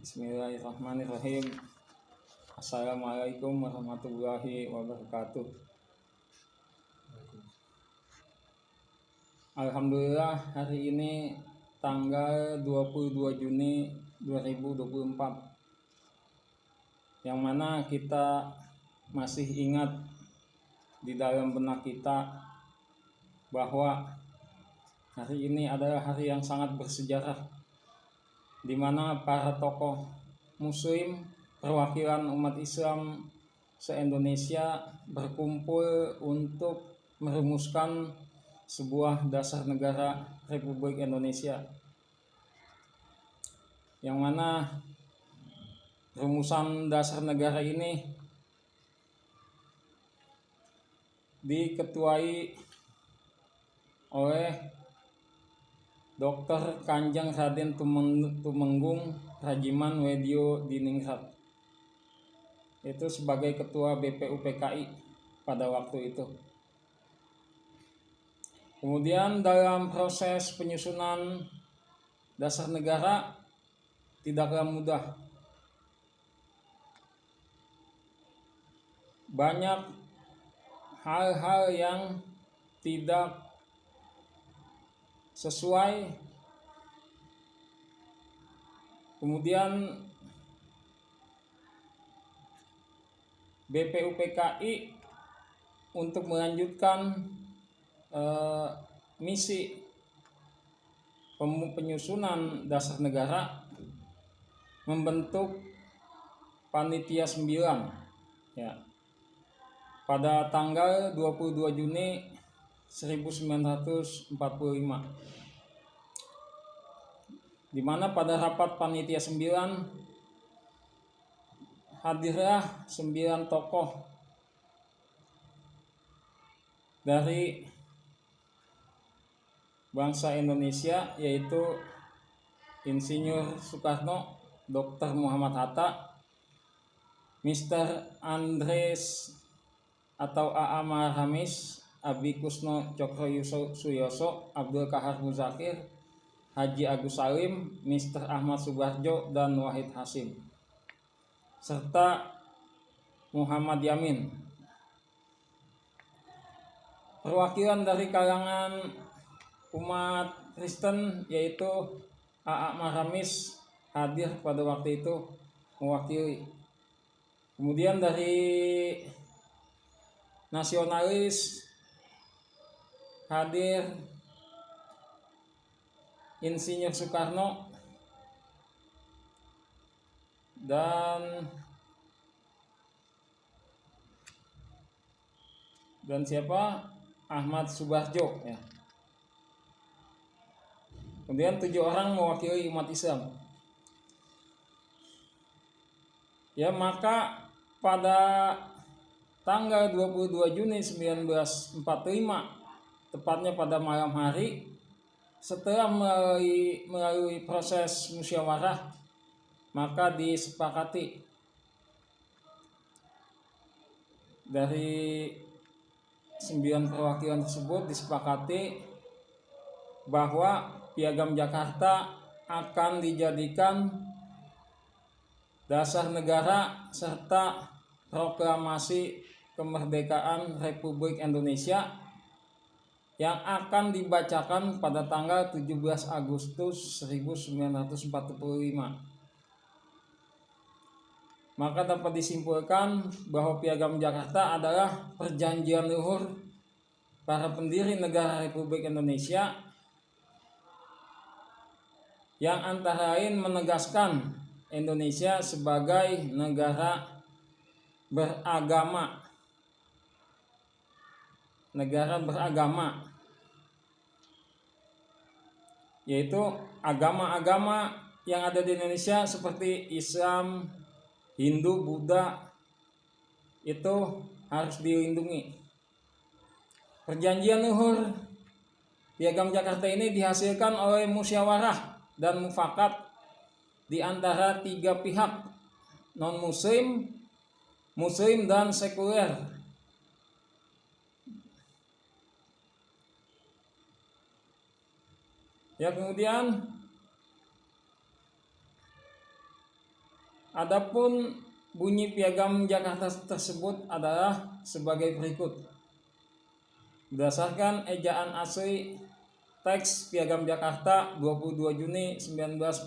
Bismillahirrahmanirrahim. Assalamualaikum warahmatullahi wabarakatuh. Alhamdulillah, hari ini tanggal 22 Juni 2024, yang mana kita masih ingat di dalam benak kita bahwa hari ini adalah hari yang sangat bersejarah, di mana para tokoh muslim perwakilan umat Islam se-Indonesia berkumpul untuk merumuskan sebuah dasar negara Republik Indonesia, yang mana rumusan dasar negara ini diketuai oleh Dr. Kanjeng Raden Tumenggung Rajiman Wedyo Diningrat, itu sebagai ketua BPUPKI pada waktu itu. Kemudian dalam proses penyusunan dasar negara tidaklah mudah. Banyak hal-hal yang tidak sesuai. Kemudian BPUPKI untuk melanjutkan misi penyusunan dasar negara membentuk Panitia 9 ya, pada tanggal 22 Juni 1945, di mana pada rapat Panitia 9 hadirlah 9 tokoh dari bangsa Indonesia, yaitu Insinyur Soekarno, Dr. Muhammad Hatta, Mr. Andres atau A.A. Marhamis, Abi Kusno Cokro Suyoso, Abdul Kahar Muzakir, Haji Agus Salim, Mr. Ahmad Subarjo, dan Wahid Hasim, serta Muhammad Yamin. Perwakilan dari kalangan umat Kristen, yaitu A.A. Marhamis, hadir pada waktu itu mewakili. Kemudian dari nasionalis hadir Insinyur Soekarno dan siapa? Ahmad Subarjo ya. Kemudian 7 orang mewakili umat Islam. Ya, maka pada tanggal 22 Juni 1945, tepatnya pada malam hari, setelah melalui proses musyawarah, maka disepakati dari 9 perwakilan tersebut disepakati bahwa Piagam Jakarta akan dijadikan dasar negara serta proklamasi kemerdekaan Republik Indonesia yang akan dibacakan pada tanggal 17 Agustus 1945. Maka dapat disimpulkan bahwa Piagam Jakarta adalah perjanjian luhur para pendiri negara Republik Indonesia, yang antara lain menegaskan Indonesia sebagai negara beragama, yaitu agama-agama yang ada di Indonesia seperti Islam, Hindu, Buddha, itu harus dilindungi. Perjanjian luhur Piagam Jakarta ini dihasilkan oleh musyawarah dan mufakat di antara 3 pihak, non-muslim, muslim, dan sekuler. Ya, kemudian Adapun bunyi Piagam Jakarta tersebut adalah sebagai berikut. Berdasarkan ejaan asli teks Piagam Jakarta 22 Juni 1945.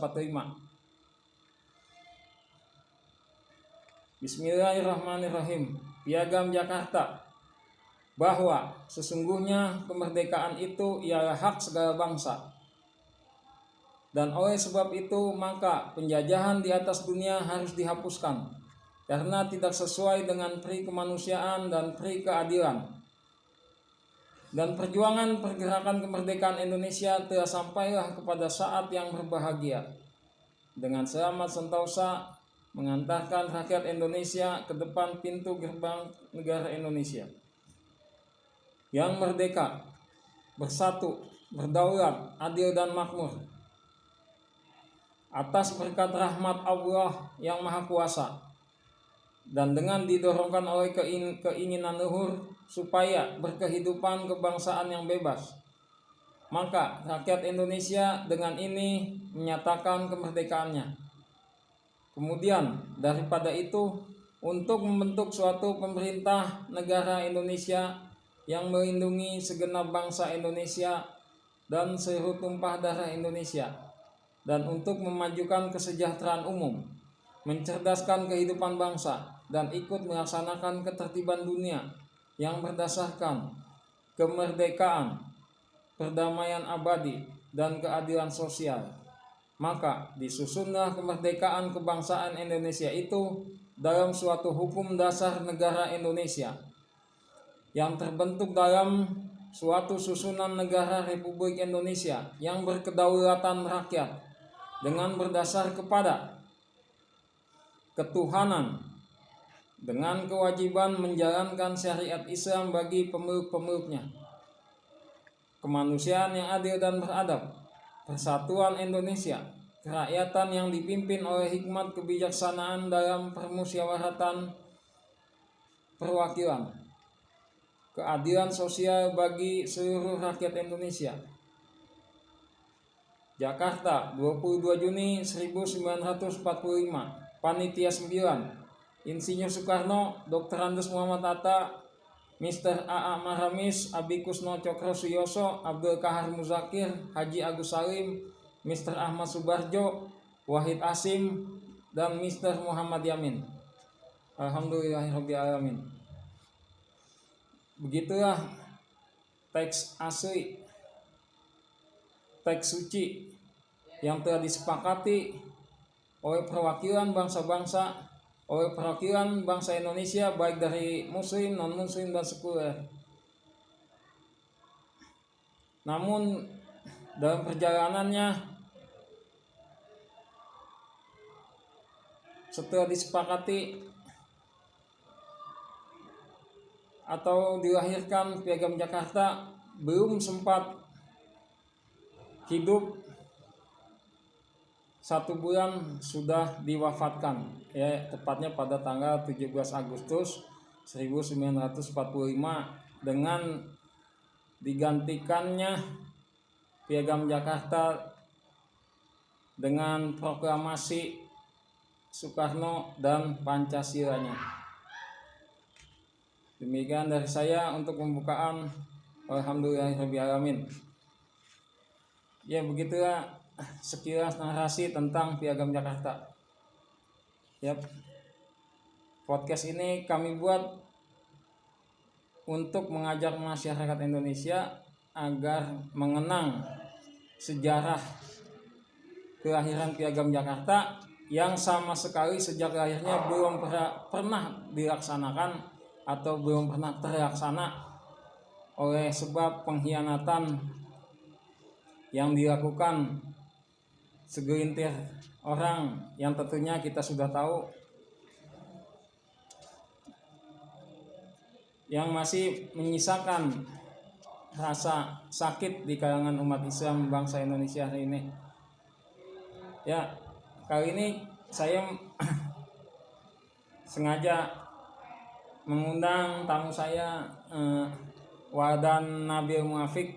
Bismillahirrahmanirrahim. Piagam Jakarta, bahwa sesungguhnya kemerdekaan itu ialah hak segala bangsa, dan oleh sebab itu maka penjajahan di atas dunia harus dihapuskan karena tidak sesuai dengan pri kemanusiaan dan pri keadilan. Dan perjuangan pergerakan kemerdekaan Indonesia telah sampailah kepada saat yang berbahagia dengan selamat sentosa mengantarkan rakyat Indonesia ke depan pintu gerbang negara Indonesia yang merdeka, bersatu, berdaulat, adil dan makmur atas berkat rahmat Allah yang Maha Kuasa, dan dengan didorongkan oleh keinginan luhur supaya berkehidupan kebangsaan yang bebas, maka rakyat Indonesia dengan ini menyatakan kemerdekaannya. Kemudian daripada itu, untuk membentuk suatu pemerintah negara Indonesia yang melindungi segenap bangsa Indonesia dan seluruh tumpah darah Indonesia, dan untuk memajukan kesejahteraan umum, mencerdaskan kehidupan bangsa, dan ikut melaksanakan ketertiban dunia yang berdasarkan kemerdekaan, perdamaian abadi, dan keadilan sosial. Maka disusunlah kemerdekaan kebangsaan Indonesia itu dalam suatu hukum dasar negara Indonesia yang terbentuk dalam suatu susunan negara Republik Indonesia yang berkedaulatan rakyat dengan berdasar kepada ketuhanan, dengan kewajiban menjalankan syariat Islam bagi pemeluk-pemeluknya, kemanusiaan yang adil dan beradab, persatuan Indonesia, kerakyatan yang dipimpin oleh hikmat kebijaksanaan dalam permusyawaratan perwakilan, keadilan sosial bagi seluruh rakyat Indonesia. Jakarta, 22 Juni 1945. Panitia 9. Insinyur Soekarno, Dr. Andes Muhammad Hatta, Mr. A.A. Maramis, Abi Kusno Cokro Suyoso, Abdul Kahar Muzakir, Haji Agus Salim, Mr. Ahmad Subarjo, Wahid Asim, dan Mr. Muhammad Yamin. Alhamdulillahirrahmanirrahim. Begitulah teks asli, teks suci yang telah disepakati oleh perwakilan bangsa-bangsa, oleh perwakilan bangsa Indonesia, baik dari muslim, non-muslim, dan sekuler. Namun dalam perjalanannya, setelah disepakati atau dilahirkan Piagam Jakarta, belum sempat hidup 1 bulan sudah diwafatkan, ya, tepatnya pada tanggal 17 Agustus 1945 dengan digantikannya Piagam Jakarta dengan proklamasi Soekarno dan Pancasilanya. Demikian dari saya untuk pembukaan. Alhamdulillahirrahmanirrahim. Ya, begitulah sekilas narasi tentang Piagam Jakarta. Yap. Podcast ini kami buat untuk mengajak masyarakat Indonesia agar mengenang sejarah kelahiran Piagam Jakarta yang sama sekali sejak lahirnya belum pernah dilaksanakan atau belum pernah terlaksana oleh sebab pengkhianatan yang dilakukan segelintir orang yang tentunya kita sudah tahu, yang masih menyisakan rasa sakit di kalangan umat Islam bangsa Indonesia hari ini. Ya, kali ini saya sengaja mengundang tamu saya, Wadan Nabil Muafi,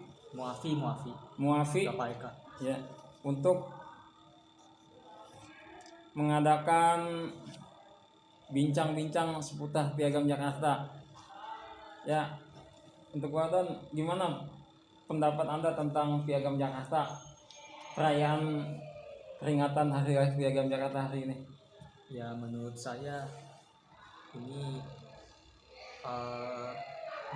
ya, untuk mengadakan bincang-bincang seputar Piagam Jakarta. Ya, untuk Wadan, gimana pendapat Anda tentang Piagam Jakarta, perayaan peringatan Hari Raya Piagam Jakarta hari ini? Ya menurut saya ini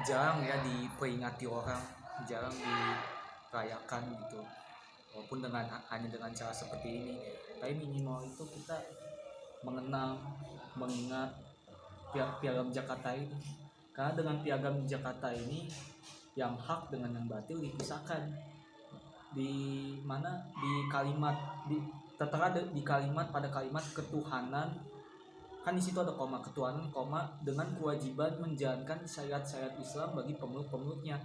jarang ya diperingati orang, jarang dirayakan gitu, walaupun hanya dengan cara seperti ini. Tapi minimal itu kita mengingat Piagam Jakarta ini, karena dengan Piagam Jakarta ini yang hak dengan yang batil dipisahkan. Di mana di kalimat tertera di kalimat, pada kalimat ketuhanan, kan di situ ada koma, ketuhanan koma dengan kewajiban menjalankan syariat-syariat Islam bagi pemeluk-pemeluknya.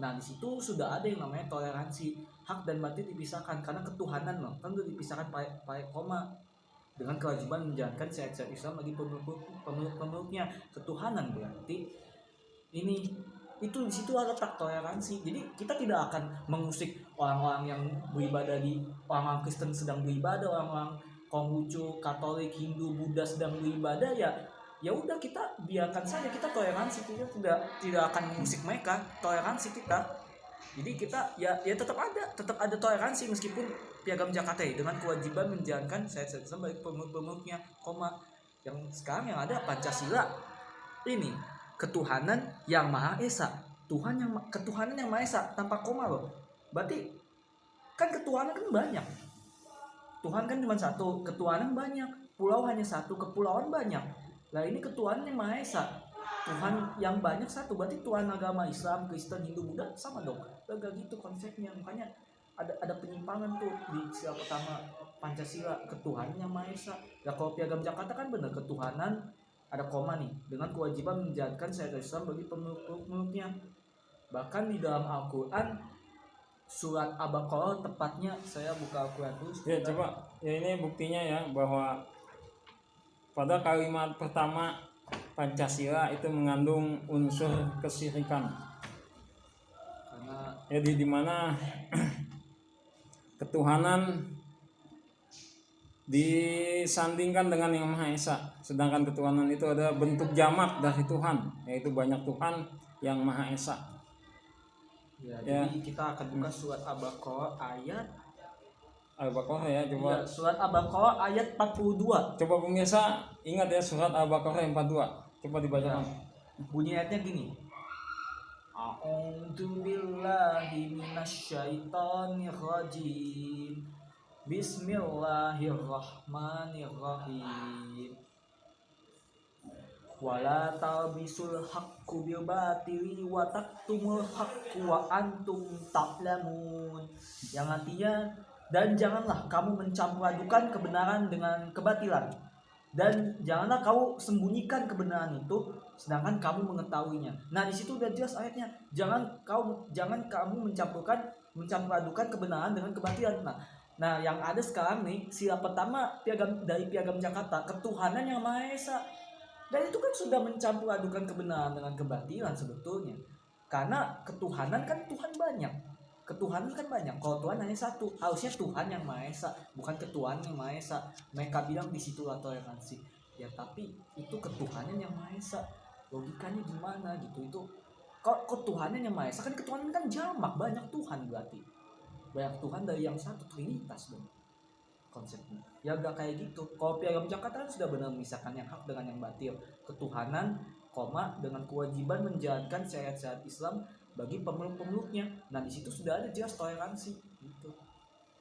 Nah di situ sudah ada yang namanya toleransi, hak dan batil dipisahkan, karena ketuhanan loh kan udah dipisahkan pakai koma, dengan kewajiban menjalankan syariat-syariat Islam bagi pemeluk-pemeluknya. Ketuhanan berarti ini itu di situ ada letak toleransi. Jadi kita tidak akan mengusik orang-orang yang beribadah, di orang-orang Kristen sedang beribadah, orang-orang Konghucu, Katolik, Hindu, Buddha sedang beribadah, ya udah kita biarkan saja, kita toleransi, kita tidak akan mengusik mereka, toleransi kita. Jadi kita ya tetap ada toleransi meskipun Piagam Jakarta dengan kewajiban menjalankan syariat Islam bagi pemeluk-pemeluknya, koma. Yang sekarang yang ada Pancasila ini ketuhanan yang Maha Esa, ketuhanan yang Maha Esa tanpa koma loh. Berarti kan ketuhanan kan banyak, Tuhan kan cuma satu, ketuhanan banyak, pulau hanya satu, kepulauan banyak. Nah ini ketuhanan yang Maha Esa, Tuhan yang banyak satu, berarti Tuhan agama Islam, Kristen, Hindu, Buddha sama dong. Gak gitu konsepnya. Makanya ada penyimpangan tuh di sila pertama Pancasila, ketuhanan yang Maha Esa. Nah kalau Piagam Jakarta kan benar, ketuhanan ada koma nih, dengan kewajiban menjalankan syariat Islam bagi pemeluk-pemeluknya. Bahkan di dalam Al-Quran surat Al-Baqarah, tepatnya saya buka Al-Quran dulu. Ya coba, ya ini buktinya ya bahwa pada kalimat pertama Pancasila itu mengandung unsur kesyirikan. Karena jadi di mana ketuhanan disandingkan dengan yang Maha Esa, sedangkan ketuhanan itu ada bentuk jamak dari Tuhan, yaitu banyak Tuhan yang Maha Esa. Ya. Jadi kita akan buka surat Al-Baqarah ayat Al-Baqarah ya, coba. Ya, surat Al-Baqarah ayat 42. Coba pemirsa ingat ya, surat Al-Baqarah yang 42. Coba dibacakan. Bunyi ayatnya gini. A'udzu billahi minasyaitonir rajim. Bismillahirrahmanirrahim. Wala talbisul haqqu bil batili wa taktumul haqqu wa antum ta'lamun. Yang artinya, dan janganlah kamu mencampur adukan kebenaran dengan kebatilan, dan janganlah kamu sembunyikan kebenaran itu sedangkan kamu mengetahuinya. Nah di situ udah jelas ayatnya, jangan kamu mencampur adukan kebenaran dengan kebatilan. Nah yang ada sekarang nih, sila pertama dari Piagam Jakarta, ketuhanan yang Maha Esa. Dan itu kan sudah mencampur adukan kebenaran dengan kebatilan sebetulnya. Karena ketuhanan kan Tuhan banyak. Kalau Tuhan hanya satu, harusnya Tuhan yang Maha Esa, bukan ketuhanan yang Maha Esa. Mereka bilang di situlah toleransi. Ya tapi itu ketuhanan yang Maha Esa. Logikanya gimana gitu? Itu kok ketuhanan yang Maha Esa, kan ketuhanan kan jamak, banyak Tuhan berarti. Banyak Tuhan dari yang satu, trinitas dong konsepnya. Ya gak kayak gitu. Kalau Piagam Jakarta kan sudah benar memisahkan yang hak dengan yang batil. Ketuhanan, koma, dengan kewajiban menjalankan syariat-syariat Islam bagi pemeluk-pemeluknya. Nah di situ sudah ada jelas toleransi gitu.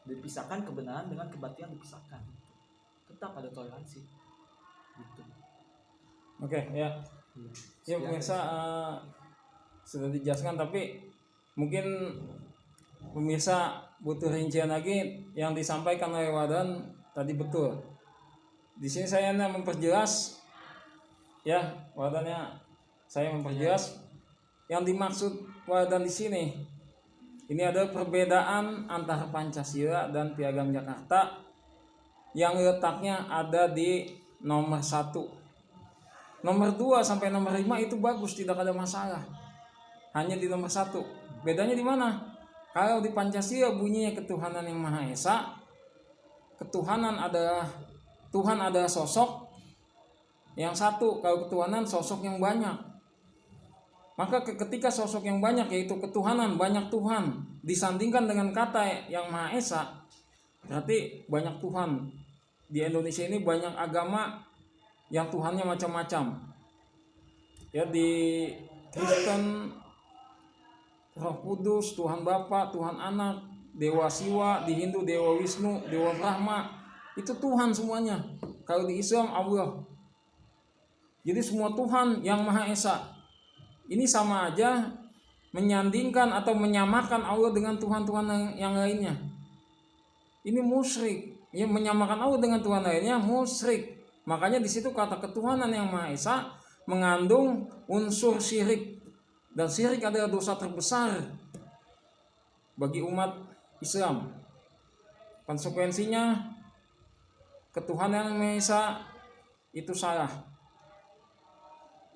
Dipisahkan kebenaran dengan kebatilan, dipisahkan. Tetap ada toleransi gitu. Oke, ya. Ya pemirsa, sudah dijelaskan, tapi mungkin pemirsa butuh rincian lagi. Yang disampaikan oleh Wadan tadi betul. Di sini saya memperjelas ya, Wadannya saya memperjelas yang dimaksud Wadan di sini. Ini ada perbedaan antara Pancasila dan Piagam Jakarta yang letaknya ada di nomor 1. Nomor 2 sampai nomor 5 itu bagus, tidak ada masalah. Hanya di nomor 1. Bedanya di mana? Kalau di Pancasila bunyinya ketuhanan yang Maha Esa, ketuhanan adalah Tuhan adalah sosok yang satu, kalau ketuhanan sosok yang banyak. Maka ketika sosok yang banyak, yaitu ketuhanan, banyak Tuhan, disandingkan dengan kata yang Maha Esa, berarti banyak Tuhan. Di Indonesia ini banyak agama yang Tuhannya macam-macam. Ya, di Kristen Roh Kudus, Tuhan Bapa, Tuhan Anak, Dewa Siwa, di Hindu Dewa Wisnu, Dewa Brahma, itu Tuhan semuanya. Kalau di Islam Allah. Jadi semua Tuhan yang Maha Esa. Ini sama aja menyandingkan atau menyamakan Allah dengan Tuhan-Tuhan yang lainnya. Ini musyrik. Ya, menyamakan Allah dengan Tuhan lainnya musyrik. Makanya di situ kata ketuhanan yang Maha Esa mengandung unsur syirik. Dan syirik adalah dosa terbesar bagi umat Islam. Konsekuensinya ketuhanan yang Maha Esa itu salah.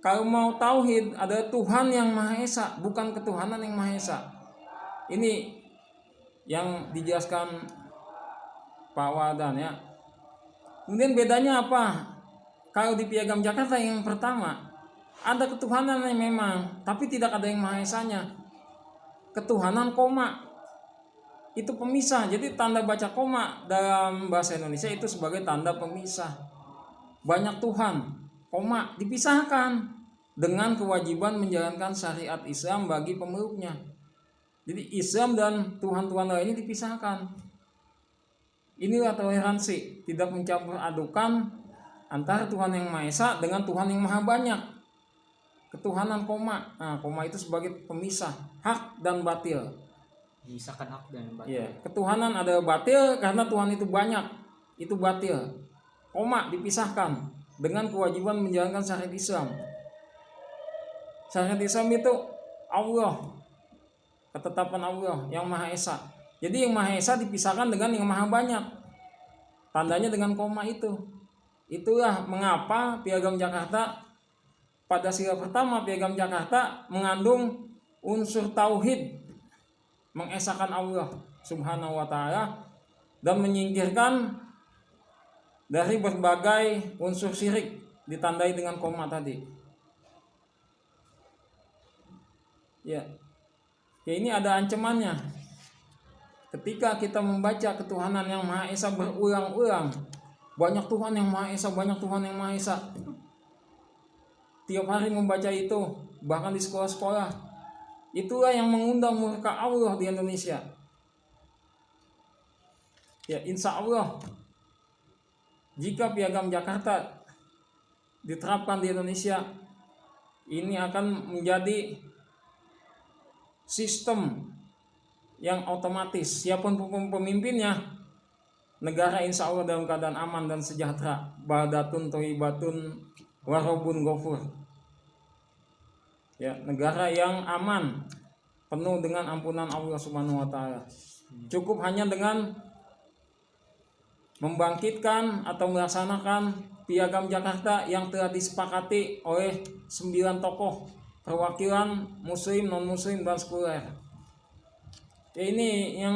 Kalau mau tauhid adalah Tuhan yang Maha Esa, bukan ketuhanan yang Maha Esa. Ini yang dijelaskan Pak Wadan ya. Kemudian bedanya apa? Kalau di Piagam Jakarta yang pertama ada ketuhanan yang memang, tapi tidak ada yang Maha Esanya. Ketuhanan koma itu pemisah. Jadi tanda baca koma dalam bahasa Indonesia itu sebagai tanda pemisah. Banyak Tuhan, koma dipisahkan dengan kewajiban menjalankan syariat Islam bagi pemeluknya. Jadi Islam dan Tuhan-Tuhan lainnya dipisahkan. Inilah toleransi, tidak mencampur adukan antara Tuhan yang Maha Esa dengan Tuhan yang Maha Banyak. Ketuhanan koma. Nah, koma itu sebagai pemisah hak dan batil. Memisahkan hak dan batil. Ya, ketuhanan adalah batil karena Tuhan itu banyak. Itu batil. Koma dipisahkan dengan kewajiban menjalankan syariat Islam. Syariat Islam itu Allah. Ketetapan Allah yang Maha Esa. Jadi yang Maha Esa dipisahkan dengan yang Maha Banyak. Tandanya dengan koma itu. Itulah mengapa Piagam Jakarta pada sila pertama Piagam Jakarta mengandung unsur tauhid, mengesahkan Allah Subhanahu wa taala dan menyingkirkan dari berbagai unsur syirik ditandai dengan koma tadi. Ya. Ya, ini ada ancamannya. Ketika kita membaca ketuhanan yang Maha Esa berulang-ulang, banyak Tuhan yang Maha Esa, banyak Tuhan yang Maha Esa. Tiap hari membaca itu, bahkan di sekolah-sekolah. Itulah yang mengundang murka Allah di Indonesia. Ya, insya Allah jika Piagam Jakarta diterapkan di Indonesia, ini akan menjadi sistem yang otomatis. Siapapun pemimpinnya, negara insya Allah dalam keadaan aman dan sejahtera. Baldatun thayyibatun wa rabbun ghafur. Ya, negara yang aman, penuh dengan ampunan Allah Subhanahu wa taala. Cukup hanya dengan membangkitkan atau melaksanakan Piagam Jakarta yang telah disepakati oleh 9 tokoh perwakilan muslim, non muslim dan sekuler. Ya, ini yang